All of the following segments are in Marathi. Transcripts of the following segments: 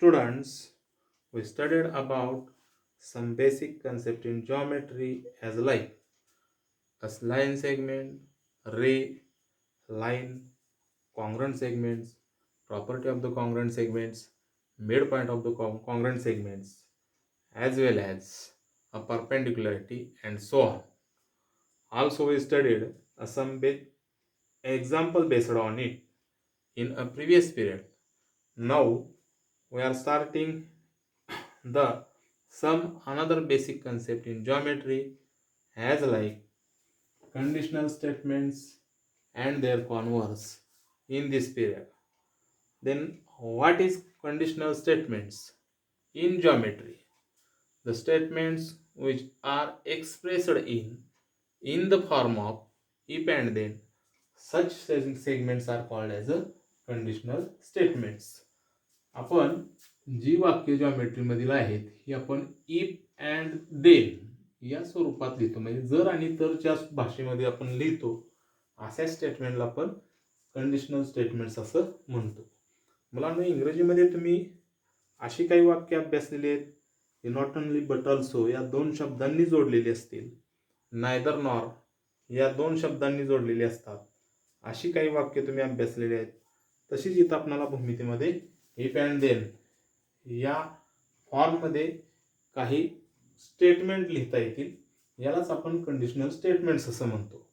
Students, we studied about some basic concept in geometry as like a line segment, ray, line, congruent segments, property of the congruent segments, midpoint of the congruent segments, as well as a perpendicularity and so on. Also, we studied some example based on it in a previous period. Now, we are starting the some another basic concept in geometry as like conditional statements and their converse in this period. Then what is conditional statements in geometry? The statements which are expressed in the form of if and then, such segments are called as a conditional statements. आपण जी वाक्य जॉमेट्री मधील आहेत ही आपण इफ अँड देन या स्वरूपात लिहितो, म्हणजे जर आणि तरच्या भाषेमध्ये आपण लिहितो अशा स्टेटमेंटला आपण कंडिशनल स्टेटमेंट्स असं म्हणतो. मुलांना इंग्रजीमध्ये तुम्ही अशी काही वाक्य अभ्यासलेली आहेत की नॉट ओनली बट ऑल्सो या दोन शब्दांनी जोडलेली असतील, नायदर नॉर या दोन शब्दांनी जोडलेली असतात, अशी काही वाक्य तुम्ही अभ्यासलेली आहेत. तशीच इथं आपल्याला भूमितीमध्ये इफ अँड देन या फॉर्ममध्ये काही स्टेटमेंट लिहिता येतील, यालाच आपण कंडिशनल स्टेटमेंट्स असं म्हणतो.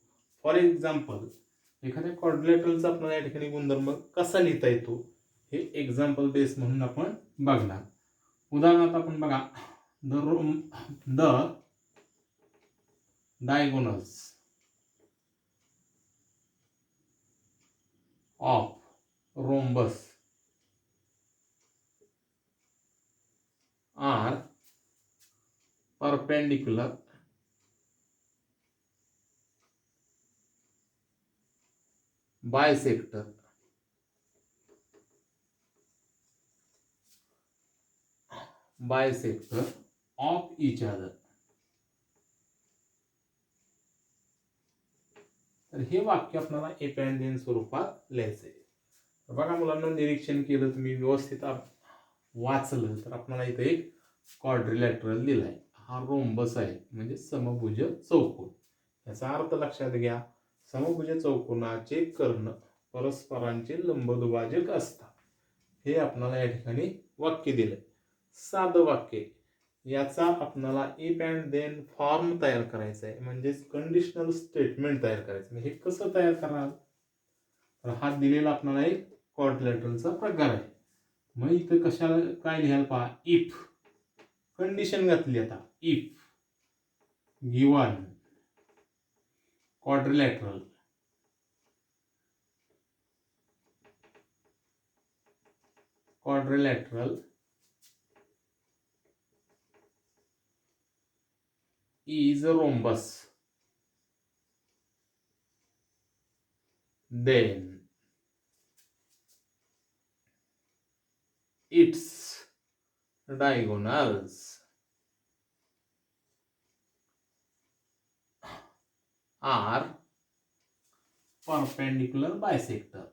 फॉर एक्झाम्पल, एखाद्या क्वाड्रिलेटरलचा आपल्याला या ठिकाणी गुणधर्म कसा लिहिता येतो हे एक्झाम्पल बेस म्हणून आपण बघणार. उदाहरणार्थ आपण बघा, the diagonals of rhombus are perpendicular bisector of each other. तर हे वाक्य आपल्याला इफ अँड देन स्वरूपात लिहायचं आहे. बघा मुलांना, निरीक्षण केलं तुम्ही व्यवस्थित वाचलं तर आपल्याला इथे एक क्वाड्रिलॅटरल दिलाय. हा रोम्बस आहे म्हणजे समभुज चौकोन. याचा अर्थ लक्षात घ्या, समभुज चौकोनाचे कर्ण परस्परांचे लंबदुभाजक असतात. हे आपल्याला या ठिकाणी वाक्य दिलंय, साधं वाक्य. याचा आपल्याला इफ अँड देन फॉर्म तयार करायचा आहे, म्हणजेच कंडिशनल स्टेटमेंट तयार करायचं. हे कसं तयार कराल, तर हा दिलेला आपल्याला एक क्वाड्रिलॅटरलचा प्रकार आहे. मग इथं कशाला काय लिहायला पहा, इफ कंडिशन घातली. आता if given quadrilateral is a rhombus, then its diagonals are perpendicular bisector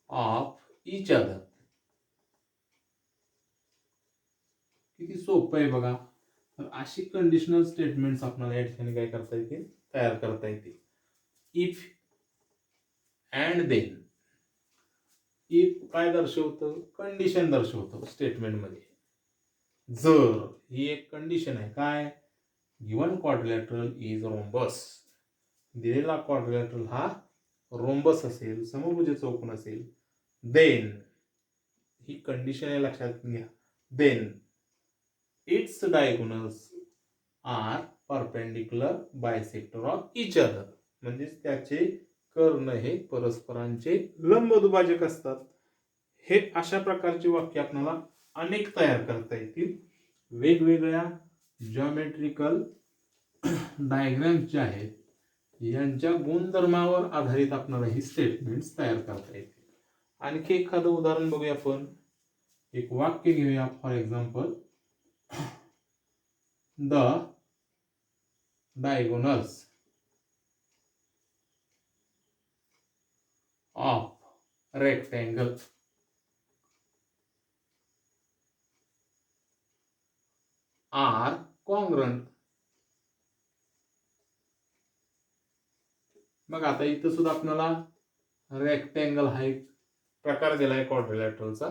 of each other. किती सोपं आहे बघा. तर अशी कंडिशनल स्टेटमेंट्स आपल्याला या ठिकाणी काय करता येतील, तयार करता येतील. If and then. इफ काय दर्शवतं, कंडिशन दर्शवतं स्टेटमेंट मध्ये. जर ही एक कंडिशन आहे, काय, गिवन क्वाड्रिलॅटरल इज रोम्बस, दिलेला क्वाड्रिलॅटरल हा रोम्बस असेल, समभुज चौकोन असेल. देन ही कंडिशन आहे, लक्षात घ्या. Then its diagonals are perpendicular bisector of each other, म्हणजे त्याचे कर्ण हे परस्परांचे लंबदुभाजक असतात. हे अशा प्रकारचे वाक्य आपल्याला अनेक तयार करता येतील. वेगवेगळ्या जॉमेट्रिकल डायग्राम्स जे आहेत यांच्या गुणधर्मावर आधारित आपल्याला ही स्टेटमेंट्स तयार करता येतील. आणखी एखादं उदाहरण बघूया आपण. एक वाक्य घेऊया. For example, the diagonals of rectangle are congruent. मग आता इथं सुद्धा आपल्याला रेक्टँगल हा एक प्रकार दिलाय क्वाड्रिलॅटरलचा,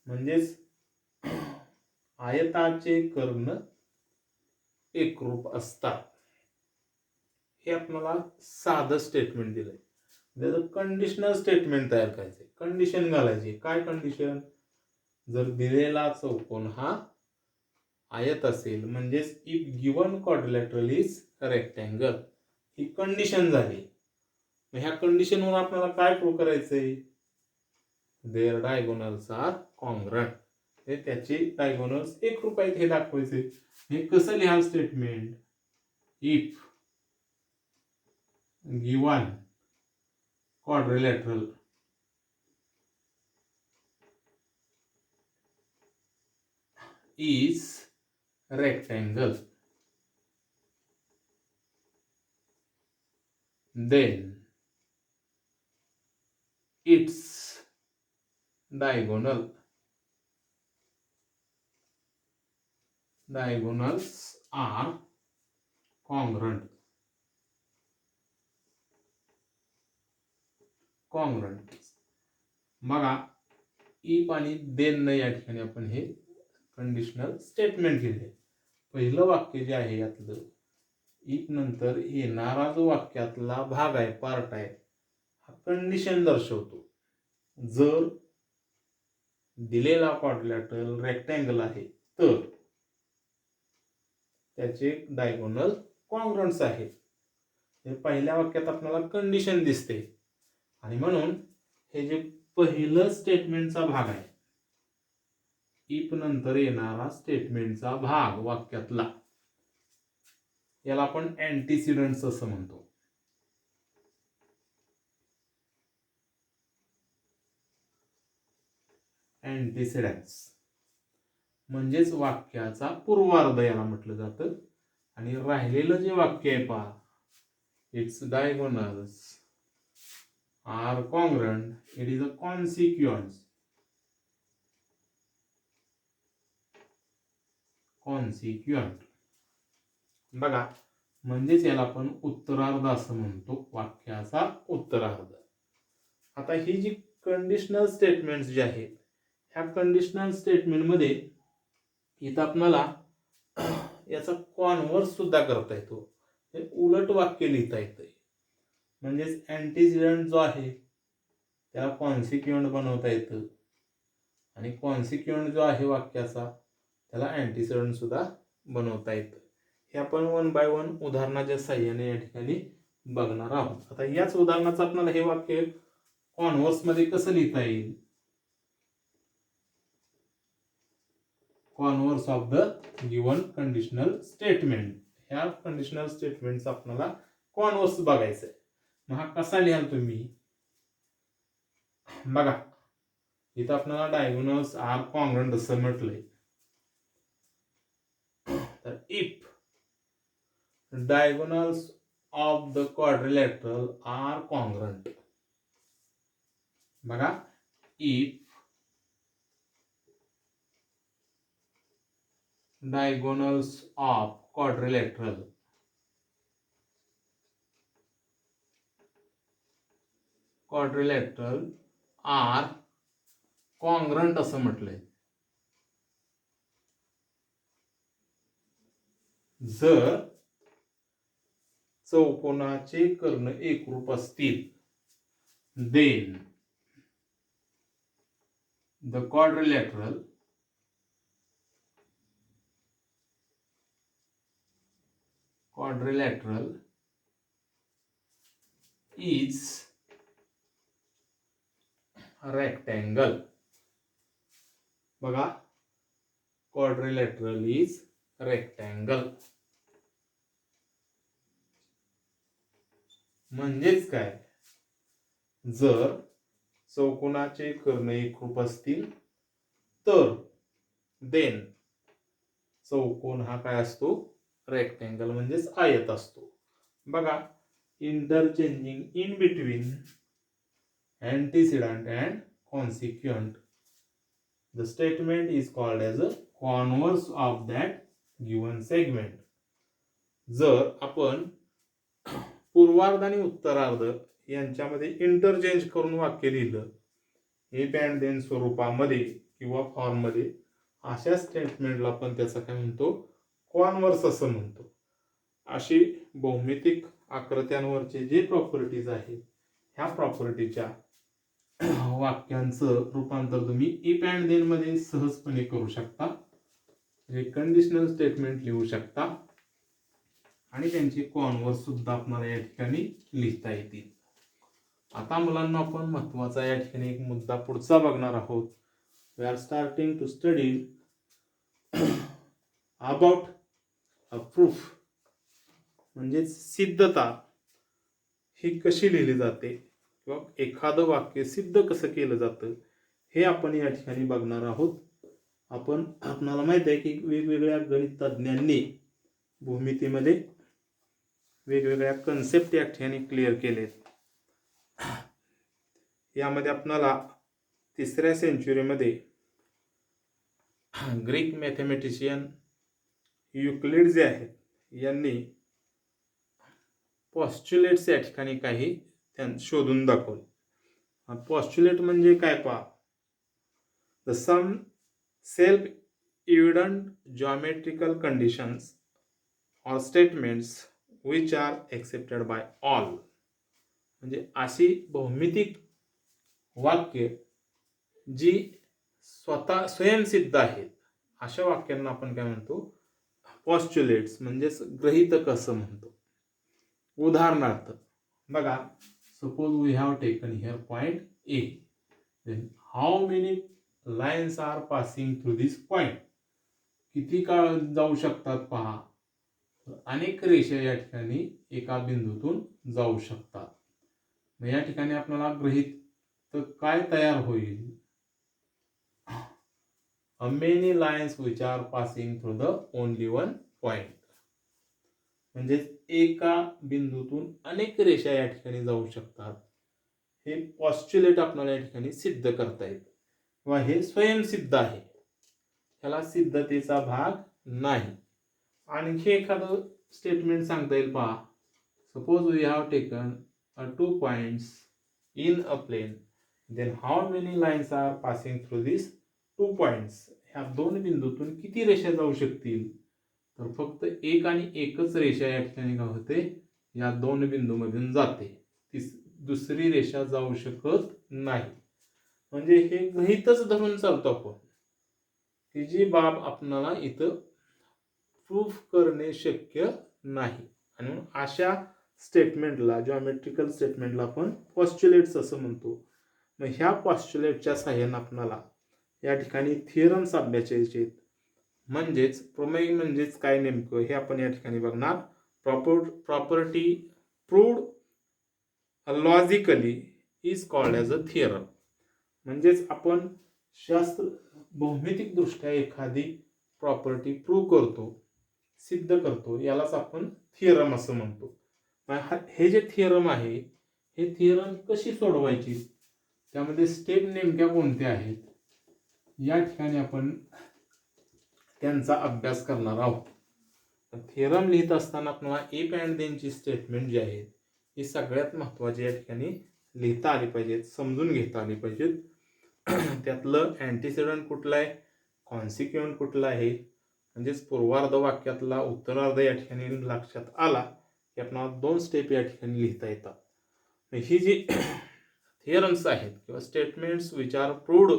म्हणजेच आयताचे कर्ण एकरूप असतात. हे आपल्याला साधं स्टेटमेंट दिलंय. त्याचं कंडिशनल स्टेटमेंट तयार करायचंय, कंडिशन घालायची. काय कंडिशन? जर दिलेला चौकोन हा आयत असेल, म्हणजेच if given quadrilateral is rectangle, ही कंडिशन झाली. ह्या कंडिशनवर आपल्याला काय प्रूव्ह करायचंय? Their diagonals are congruent. हे त्याचे डायगोनल्स एकरूप आहेत हे दाखवायचे. हे कसं लिहा statement? If given quadrilateral is rectangle, then its diagonals are congruent. बघा, इफ आणि देन न या ठिकाणी आपण हे कंडिशनल स्टेटमेंट केले. पहिलं वाक्य जे आहे यातलं, इफ नंतर येणारा जो वाक्यातला भाग आहे, पार्ट आहे, हा कंडिशन दर्शवतो. जर दिलेला क्वाड्रिलॅटरल रेक्टँगल आहे तर त्याचे डायगोनल कॉन्ग्रुएंट्स आहेत. हे पहिल्या वाक्यात आपल्याला कंडिशन दिसते, आणि म्हणून हे जे पहिलं स्टेटमेंटचा भाग आहे, इफ नंतर येणारा स्टेटमेंटचा भाग वाक्यातला, याला आपण अँटीसिडंट्स असं म्हणतो. अँटीसिडंट्स म्हणजेच वाक्याचा पूर्वार्ध याला म्हटलं जातं. आणि राहिलेलं जे वाक्य आहे पहा, it's diagonals are congruent, it is a consequence. बघा, म्हणजेच याला आपण उत्तरार्ध असं म्हणतो, वाक्याचा उत्तरार्ध. आता ही जी कंडिशनल स्टेटमेंट्स जे आहेत, ह्या कंडिशनल स्टेटमेंट मध्ये इथं आपल्याला याचा कॉन्व्हर्स सुद्धा करता येतो. हे उलट वाक्य लिहिता येतंय. म्हणजेच अँटीसिडंट जो आहे त्याला कॉन्सिक्युएंट बनवता येतं, आणि कॉन्सिक्युएंट जो आहे वाक्याचा त्याला अँटीसिडंट सुद्धा बनवता येतं. हे आपण 1 बाय 1 उदाहरणाच्या साहाय्याने या ठिकाणी बघणार आहोत. आता याच उदाहरणाचं आपल्याला हे वाक्य कॉन्व्हर्स मध्ये कसं लिहिता येईल? Converse of the given conditional statement. ह्या कंडिशनल स्टेटमेंटचा आपल्याला कॉन्व्हर्स बघायचा आहे. मग हा कसा लिहाल तुम्ही? बघा, इथं आपल्याला डायगोनल्स आर कॉन्ग्रुएंट असं म्हटलंय. तर if diagonals of the quadrilateral are congruent. बघा, if diagonals of quadrilateral are congruent असं म्हटलंय. जर चौकोनाचे कर्ण एकरूप असतील, then the quadrilateral is rectangle. बघा, quadrilateral is rectangle. म्हणजेच काय? जर चौकोनाचे कर्ण एकरूप असतील तर देन चौकोन हा काय असतो? रेक्टँगल म्हणजेच आयत असतो. बघा, interchanging in between antecedent and consequent, the statement is called as a converse of that given segment. जर आपण पूर्वार्ध आणि उत्तरार्ध यांच्यामध्ये इंटरचेंज करून वाक्य लिहिलं इफ अँड देन स्वरूपामध्ये किंवा फॉर्ममध्ये, अशा स्टेटमेंटला आपण त्याचा काय म्हणतो, कॉन्व्हर्स असं म्हणतो. अशी भौमितिक आकृत्यांवरचे जे प्रॉपर्टीज आहेत ह्या प्रॉपर्टीच्या वाक्यांचं रूपांतर तुम्ही इफ अँड देन मध्ये सहजपणे करू शकता. जे कंडिशनल स्टेटमेंट लिहू शकता आणि त्यांची कॉन्व्हर्स सुद्धा आपल्याला या ठिकाणी लिहिता येतील. आता मुलांना आपण महत्वाचा या ठिकाणी एक मुद्दा पुढचा बघणार आहोत. We are starting to study about a proof, म्हणजे सिद्धता ही कशी लिहिली जाते किंवा एखादं वाक्य सिद्ध कसं केलं जातं हे आपण या ठिकाणी बघणार आहोत. आपणाला माहित आहे की वेगवेगळ्या गणित तज्ञांनी भूमितीमध्ये वेगवेगळ्या कन्सेप्ट या ठिकाणी क्लिअर केलेत. यामध्ये आपणाला 3ऱ्या सेंचुरीमध्ये ग्रीक मॅथमॅटिशियन युक्लिड जे आहेत यांनी पॉस्च्युलेट्स या ठिकाणी काही शोधून दाखवले. पॉस्च्युलेट म्हणजे काय पहा, the some self evident geometrical conditions और statements which are accepted by all, म्हणजे अशी भौमितिक वाक्य जी स्वतः स्वयंसिद्ध आहेत अशा वाक्यांना आपण काय म्हणतो, पॉस्च्युलेट्स म्हणजेच गृहीतक असं म्हणतो. उदाहरणार्थ बघा, suppose we have taken here point A, then how many lines are passing through this point, किती काळ जाऊ शकतात पहा. अनेक रेषा या ठिकाणी एका बिंदूतून जाऊ शकतात. मग या ठिकाणी आपल्याला गृहीत काय तयार होईल, a many lines which are passing through the only one point, म्हणजे एका बिंदूतून अनेक रेषा या ठिकाणी जाऊ शकतात. हे पॉस्च्युलेट आपल्याला या ठिकाणी सिद्ध करता येत किंवा हे स्वयंसिद्ध आहे, ह्याला सिद्धतेचा भाग नाही. आणखी एखादं स्टेटमेंट सांगता येईल पहा, suppose we have taken 2 points in a plane, then how many lines are passing through these 2 points, ह्या दोन बिंदूतून किती रेषा जाऊ शकतील, तर फक्त एक आणि एकच रेषा या ठिकाणी काय होते, या दोन बिंदूमधून जाते, दुसरी रेषा जाऊ शकत नाही. म्हणजे हे गृहीतच धरून चालतो आपण की जी बाब आपणाला इथं प्रूफ करणे शक्य नाही. आणि अशा स्टेटमेंटला, जॉमेट्रिकल स्टेटमेंटला आपण पॉस्च्युलेट्स असं म्हणतो. मग ह्या पॉस्च्युलेटच्या साहाय्याने आपणाला या ठिकाणी थिअरम्स अभ्यासायचे आहेत. म्हणजेच प्रमेय म्हणजेच काय नेमकं हे आपण या ठिकाणी बघणार. Property proved logically is called as a theorem, म्हणजेच आपण भौमितिक दृष्ट्या एखादी प्रॉपर्टी प्रूव्ह करतो, सिद्ध करतो, यालाच आपण थिअरम असं म्हणतो. हे जे थिअरम आहे हे थिअरम कशी सोडवायची, त्यामध्ये स्टेप नेमक्या कोणत्या आहेत, या ठिकाणी आपण त्यांचा अभ्यास करणार आहोत. थिअरम लिहित असताना आपल्याला इफ अँड देनची स्टेटमेंट जी आहेत ही सगळ्यात महत्त्वाची या ठिकाणी लिहिता आली पाहिजेत, समजून घेता आली पाहिजेत. त्यातलं अँटीसिडंट कुठलं आहे, कॉन्सिक्युएंट कुठलं आहे, म्हणजेच पूर्वार्ध वाक्यातला उत्तरार्ध या ठिकाणी लक्षात आला की आपल्याला 2 स्टेप या ठिकाणी लिहिता येतात. ही जी थिअरम्स आहेत किंवा statements which R proved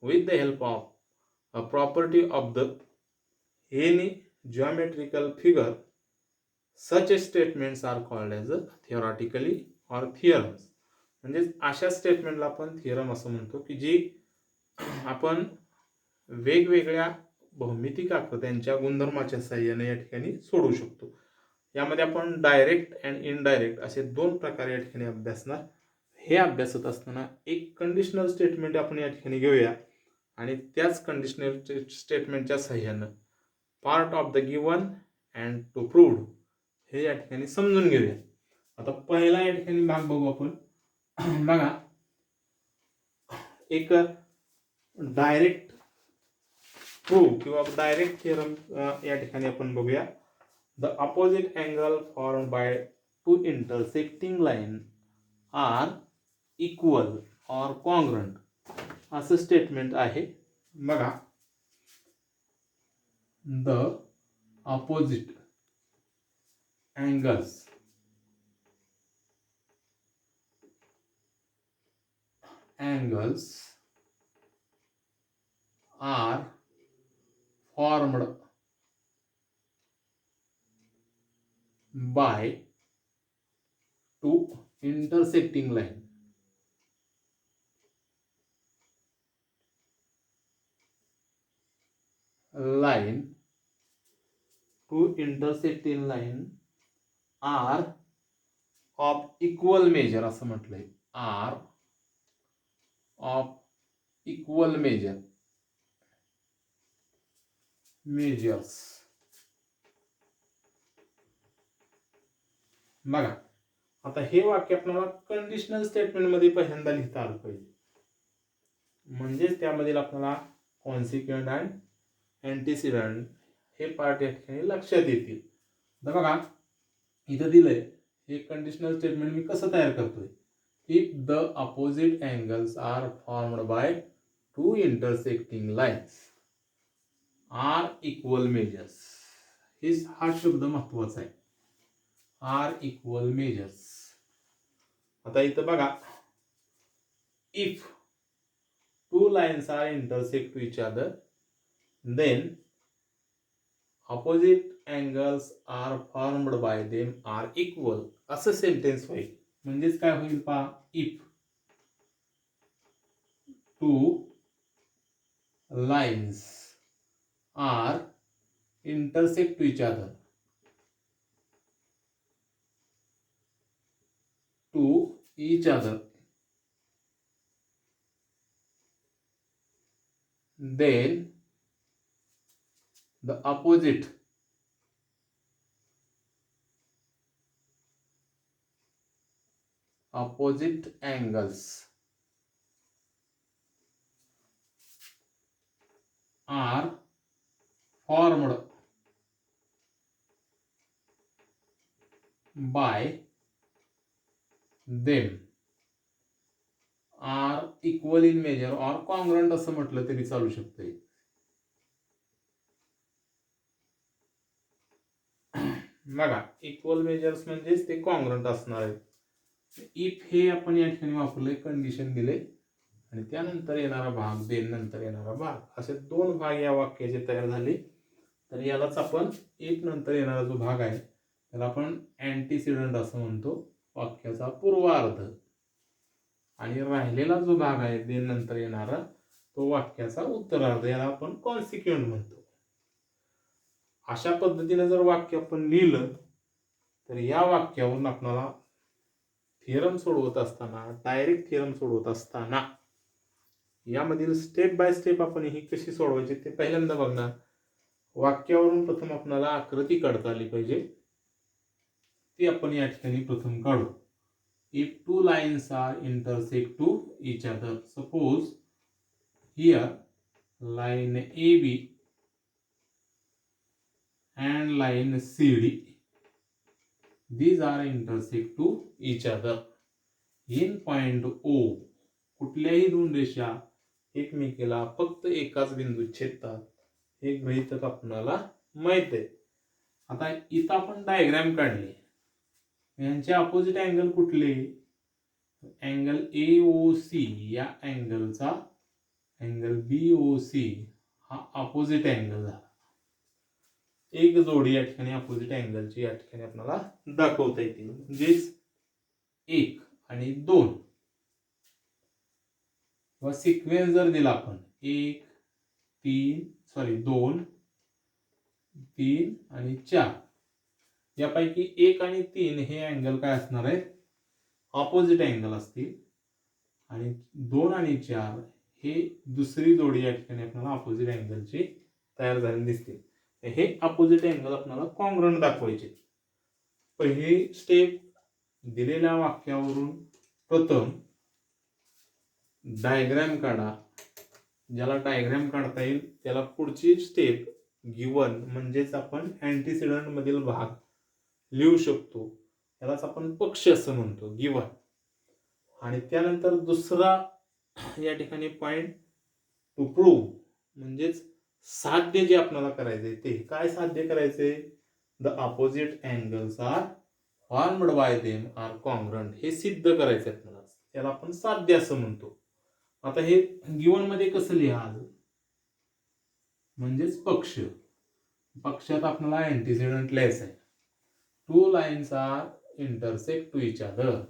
with the help of a property of the any geometrical figure, such statements are called as theoretically or theorems. म्हणजे अशा स्टेटमेंटला आपण थिअरम असं म्हणतो की जी आपण वेगवेगळ्या भौमितिक आकृत्यांच्या गुणधर्माच्या साहाय्याने या ठिकाणी सोडवू शकतो. यामध्ये आपण डायरेक्ट अँड इनडायरेक्ट असे 2 प्रकार या ठिकाणी अभ्यासणार. हे अभ्यासत असताना एक कंडिशनल स्टेटमेंट आपण या ठिकाणी घेऊया आणि त्याच कंडिशनल स्टेटमेंटच्या साहाय्यानं part of the given and to proved हे या ठिकाणी समजून घेऊया. आता पहिला या ठिकाणी भाग बघू आपण. बघा, एक डायरेक्ट प्रूव्ह किंवा डायरेक्ट थिअरम या ठिकाणी आपण बघूया. The opposite angle form by two intersecting line are equal or congruent असं स्टेटमेंट आहे. बघा, the opposite angles are formed by two intersecting line. Two intersecting line are of equal measure असं म्हटलंय. are of equal measures. बघा, आता हे वाक्य आपल्याला कंडिशनल स्टेटमेंट मध्ये पहिल्यांदा लिहिता आलं पाहिजे, म्हणजेच त्यामधील आपल्याला कॉन्सिक्वेंट आणि अँटीसिडंट हे पार्ट या ठिकाणी लक्षात येतील. तर बघा, इथं दिलंय हे कंडिशनल स्टेटमेंट मी कसं तयार करतोय. If the opposite angles are formed by two intersecting lines are equal measures. हा शब्द महत्वाचा आहे, आर इक्वल मेजर्स. आता इथं बघा, if two lines are intersect to each other, then opposite angles are formed by them are equal असं सेंटेन्स होईल. म्हणजेच काय होईल पहा, if two lines are intersect to each other, to each other, then the opposite angles are formed by them are equal in measure or congruent असं म्हटलं तरी चालू शकते. बघा, इक्वल मेजर्स म्हणजेच ते कॉन्ग्रंट असणार आहेत. इफ हे आपण या ठिकाणी वापरले, कंडिशन दिले आणि त्यानंतर येणारा भाग, देन नंतर येणारा भाग, असे दोन भाग या वाक्याचे तयार झाले. तर यालाच आपण एक नंतर येणारा जो भाग आहे त्याला आपण अँटीसिडंट असं म्हणतो, वाक्याचा पूर्वार्ध. आणि राहिलेला जो भाग आहे देन नंतर येणारा तो वाक्याचा उत्तरार्ध, याला आपण कॉन्सिक्वेंट म्हणतो. अशा पद्धतीने जर वाक्य आपण लिहिलं तर या वाक्यावरून आपल्याला थिअरम सोडवत असताना, डायरेक्ट थिअरम सोडवत असताना यामधील स्टेप बाय स्टेप आपण ही कशी सोडवायची ते पहिल्यांदा बघणार. वाक्यावरून प्रथम आपल्याला आकृती काढता आली पाहिजे, ती आपण या ठिकाणी प्रथम काढू. If two lines are intersect to each other, suppose here line AB and line CD, these are intersect to each other in point O. कुठल्याही दोन रेषा एकमेकीला फक्त एकाच बिंदूत छेदतात हे गृहीतक आपल्याला माहित आहे. आता इथं आपण डायग्राम काढली, यांचे अपोजिट अँगल कुठले, अँगल AOC या अँगलचा अँगल BOC हा अपोजिट अँगल झाला. एक जोडी या ठिकाणी अपोजिट अँगलची या ठिकाणी आपल्याला दाखवता येतील, म्हणजेच 1 आणि 2 व सिक्वेन्स जर दिला आपण 2 3 आणि 4, यापैकी 1 आणि 3 हे अँगल काय असणार आहेत, ऑपोजिट अँगल असतील. आणि 2 आणि 4 हे दुसरी जोडी या ठिकाणी आपल्याला ऑपोजिट अँगलची तयार झालेली दिसते. हे अपोजिट अँगल आपल्याला कॉन्ग्रंट दाखवायचे. पहिली स्टेप, दिलेल्या वाक्यावरून प्रथम डायग्राम काढा. ज्याला डायग्राम काढता येईल त्याला पुढची स्टेप गिवन म्हणजेच आपण अँटीसिडंट मधील भाग लिहू शकतो. त्यालाच आपण पक्ष असं म्हणतो, गिवन. आणि त्यानंतर दुसरा या ठिकाणी पॉइंट, टू प्रूव्ह म्हणजेच साध्य जे आपल्याला करायचंय ते काय साध्य करायचंय, the opposite angles are formed by them are congruent, हे सिद्ध करायचं आपल्याला. त्याला आपण साध्य असं म्हणतो. आता हे गिवन मध्ये कसं लिहा, म्हणजेच पक्ष. पक्षात आपल्याला अँटीसिडंट लिहायचं आहे. Two lines are intersect to each other.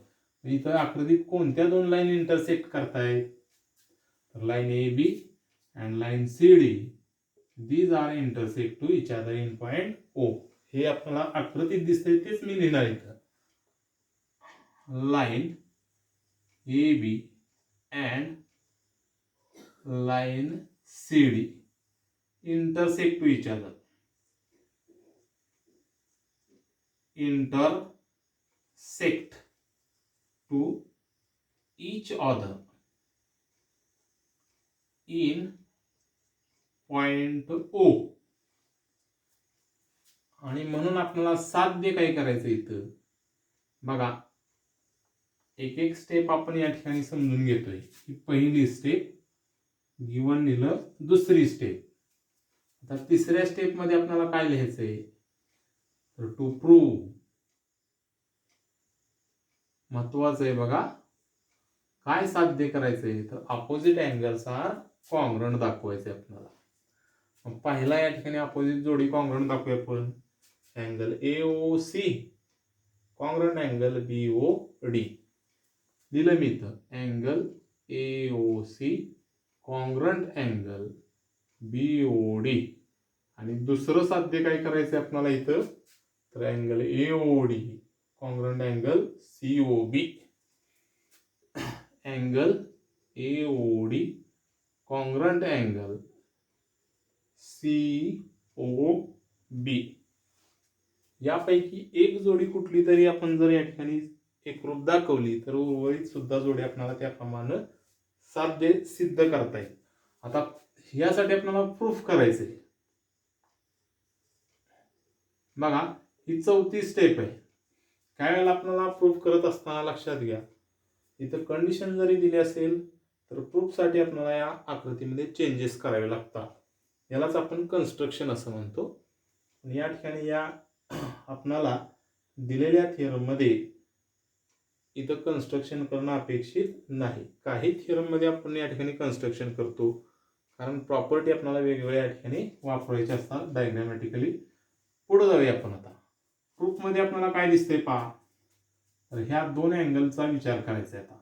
इथं आकृतीत कोणत्या दोन लाईन इंटरसेक्ट करतायत, तर line A B and line C D, these are intersect to each other in point O. हे आपल्याला आकृतीत दिसतंय तेच मी लिहिणार इथं. Line A B and line C D intersect to each other. Intersect to each other in point O. आणि म्हणून आपल्याला साध्य काय करायचं इथं बघा. एक एक स्टेप आपण या ठिकाणी समजून घेतोय. ही पहिली स्टेप गिवन लिहिलं, दुसरी स्टेप. आता तिसऱ्या स्टेप मध्ये आपल्याला काय लिहायचंय, तर टू प्रूव्ह. महत्वाचं आहे बघा, काय साध्य करायचंय, तर अपोजिट अँगल्स आर कॉन्ग्रंट दाखवायचे आपल्याला. मग पहिला या ठिकाणी अपोजिट जोडी कॉन्ग्रंट दाखवूया आपण. Angle AOC congruent angle BOD दिलं मी इथं. Angle AOC congruent angle BOD. आणि दुसरं साध्य काय करायचं आपल्याला इथं, तर angle AOD congruent angle COB. Angle AOD congruent angle COB. यापैकी एक जोडी कुठली तरी आपण जर या ठिकाणी एकरूप दाखवली तर उर्वरित सुद्धा जोडी आपल्याला त्याप्रमाणे साध्य सिद्ध करता येईल. आता यासाठी आपल्याला प्रूफ करायचंय. बघा ही चौथी स्टेप आहे. काय वेळेला आपल्याला प्रूफ करत असताना लक्षात घ्या, इथं कंडिशन जरी दिली असेल तर प्रूफ साठी आपल्याला या आकृतीमध्ये चेंजेस करावे लागतात. यालाच आपण कन्स्ट्रक्शन असं म्हणतो. या ठिकाणी या आपल्याला दिलेल्या थिअरम मध्ये इथं कन्स्ट्रक्शन करणं अपेक्षित नाही. काही थिअरम मध्ये आपण या ठिकाणी कन्स्ट्रक्शन करतो, कारण प्रॉपर्टी आपल्याला वेगवेगळ्या ठिकाणी वापरायच्या असतात डायग्रामॅटिकली. पुढे जाऊया आपण. आता प्रूफ मध्ये आपल्याला काय दिसतंय पहा, तर ह्या दोन अँगलचा विचार करायचा आहे. आता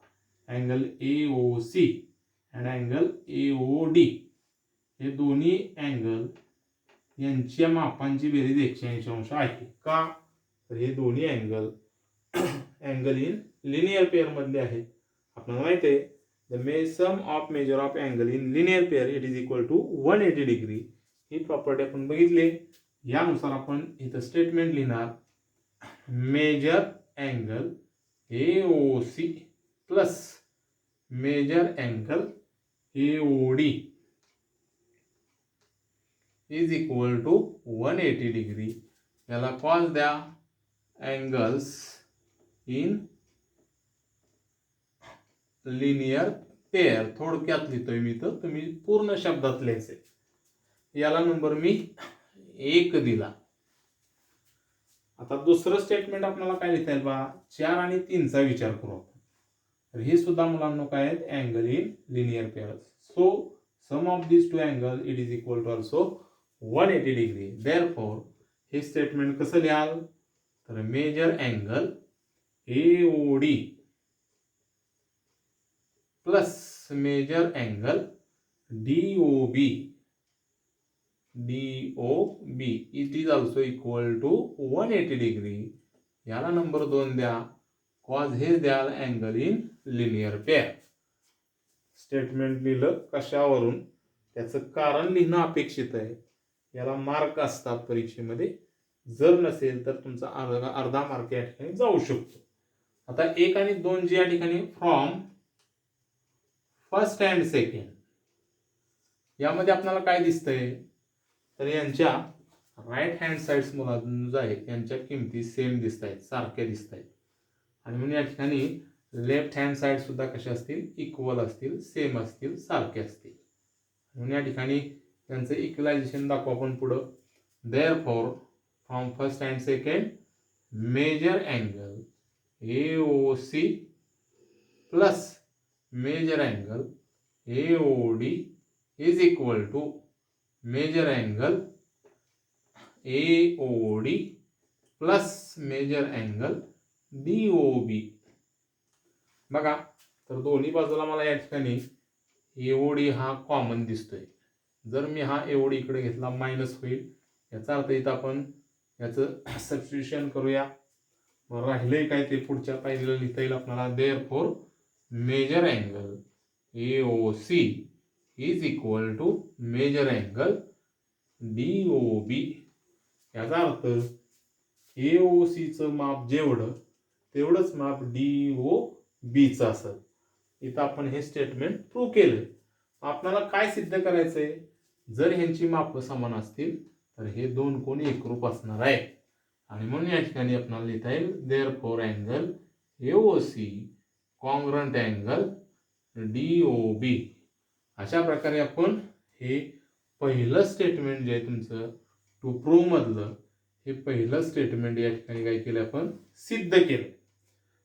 angle AOC and angle AOD हे दोन्ही अँगल यांच्या मापांची बेरीज 180 अंश आहे. का, तर हे दोन्ही angle angle in linear pair मधले आहेत. आपल्याला माहिती आहे the sum of measure of angle in linear pair it is equal to 180 degree. ही प्रॉपर्टी आपण बघितली. यानुसार आपण इथं स्टेटमेंट लिहिणार, measure angle AOC plus measure angle AOD is equal to 180 degree. याला कॉस द्या अँगल्स इन लिनियर पेअर. थोडक्यात लिहितोय मी, तर तुम्ही पूर्ण शब्दात लिहायचे. याला नंबर मी 1 दिला. आता दुसरं स्टेटमेंट आपल्याला काय लिहिता येईल बा, 4 आणि 3 चा विचार करू आपण. तर हे सुद्धा मुलांना काय आहेत, angle in linear pair. So sum of this two angle it is equal to also 180 degree. Therefore हे स्टेटमेंट कसं लिहाल, तर measure angle AOD plus measure angle DOB it is also equal to 180 degree. याला नंबर 2 द्या, कॉज हे द्याल angle in linear pair. Statement लिहिलं कशावरून, त्याचं कारण लिहिणं अपेक्षित आहे. याला मार्क असतात परीक्षेमध्ये. जर नसेल तर तुमचा अर्धा मार्क या ठिकाणी जाऊ शकतो. आता 1 आणि 2 जी या ठिकाणी फ्रॉम फर्स्ट अँड सेकंड यामध्ये आपल्याला काय दिसतंय, तर यांच्या राईट हँड साइड्स मधून जो आहे यांच्या किमती सेम दिसत आहेत, सारख्या दिसत आहेत. आणि म्हणून या ठिकाणी लेफ्ट हँड साइड सुद्धा कशा असतील, इक्वल असतील, सेम असतील, सारखे असतील. म्हणून या ठिकाणी त्यांचं इक्वलायझेशन दाखवू आपण पुढं. Therefore from first and second measure angle AOC plus measure angle AOD is equal to measure angle AOD plus measure angle DOB. बघा, तर दोन्ही बाजूला मला या ठिकाणी AOD हा कॉमन दिसतोय. जर मी हा AOD इकडे घेतला मायनस होईल. याचा अर्थ इथं आपण याचं सबस्टिट्यूशन करूया. मग राहिलंय काय ते पुढच्या पायरीला लिहिता येईल आपल्याला. Therefore measure angle AOC is equal to measure angle DOB. याचा अर्थ AOCचं माप जेवढं तेवढंच माप DOBचं असेल. इथं आपण हे स्टेटमेंट प्रूव्ह केलं. आपल्याला काय सिद्ध करायचंय, जर ह्यांची माप समान असतील तर हे दोन कोण एकरूप असणार आहे. आणि म्हणून या ठिकाणी आपल्याला लिहिता येईल therefore angle AOC congruent angle DOB. अशा प्रकारे आपण हे पहिलं स्टेटमेंट जे आहे तुमचं टू प्रूव्ह मधलं हे पहिलं स्टेटमेंट या ठिकाणी काय केलं, आपण सिद्ध केलं.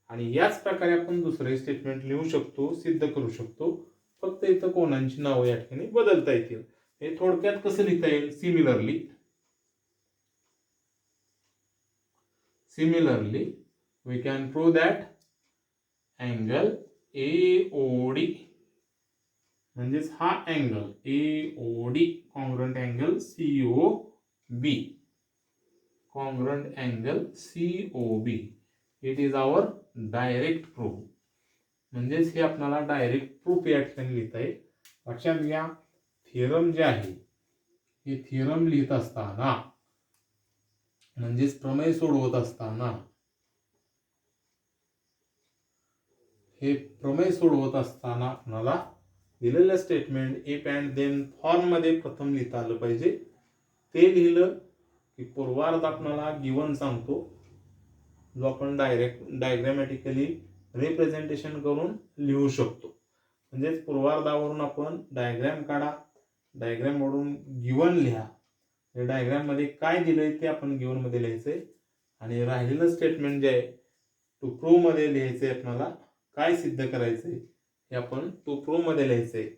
आणि याच प्रकारे आपण दुसरे स्टेटमेंट लिहू शकतो, सिद्ध करू शकतो. फक्त इथं कोणांची नावं या ठिकाणी बदलता येतील. हे थोडक्यात कसं लिहिता येईल, similarly we can prove that angle AOD म्हणजेच हा angle AOD congruent angle COB, congruent angle COB, it is our direct proof. म्हणजेच हे आपल्याला डायरेक्ट प्रूफ या ठिकाणी लिहिता येईल. लक्षात घ्या, थिअरम जे आहे हे थिअरम लिहित असताना म्हणजेच प्रमेय सोडवत असताना, हे प्रमेय सोडवत असताना आपल्याला दिलेलं statement if and then form मध्ये प्रथम लिहिता आलं पाहिजे. ते लिहिलं की पूर्वार्ध आपल्याला गिवन सांगतो, जो आपण डायग्रॅमॅटिकली रिप्रेझेंटेशन करून लिहू शकतो. म्हणजेच पूर्वार्धावरून आपण डायग्रॅम काढा, डायग्रॅम वरून गिवन लिहा. डायग्रॅम मध्ये काय दिलंय ते आपण गिवन मध्ये लिहायचंय. आणि राहिलेलं स्टेटमेंट जे आहे टू प्रूव्ह मध्ये लिहायचंय. आपल्याला काय सिद्ध करायचंय हे आपण टू प्रूव्ह मध्ये लिहायचंय.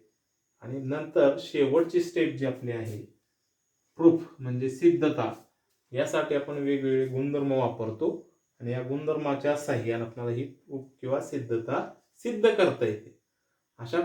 आणि नंतर शेवटची स्टेप जी आपली आहे प्रूफ म्हणजे सिद्धता, यासाठी आपण वेगवेगळे गुणधर्म वापरतो. आणि या गुणधर्माच्या साहाय्याने आपल्याला ही प्रूफ किंवा सिद्धता सिद्ध करता येते. अशा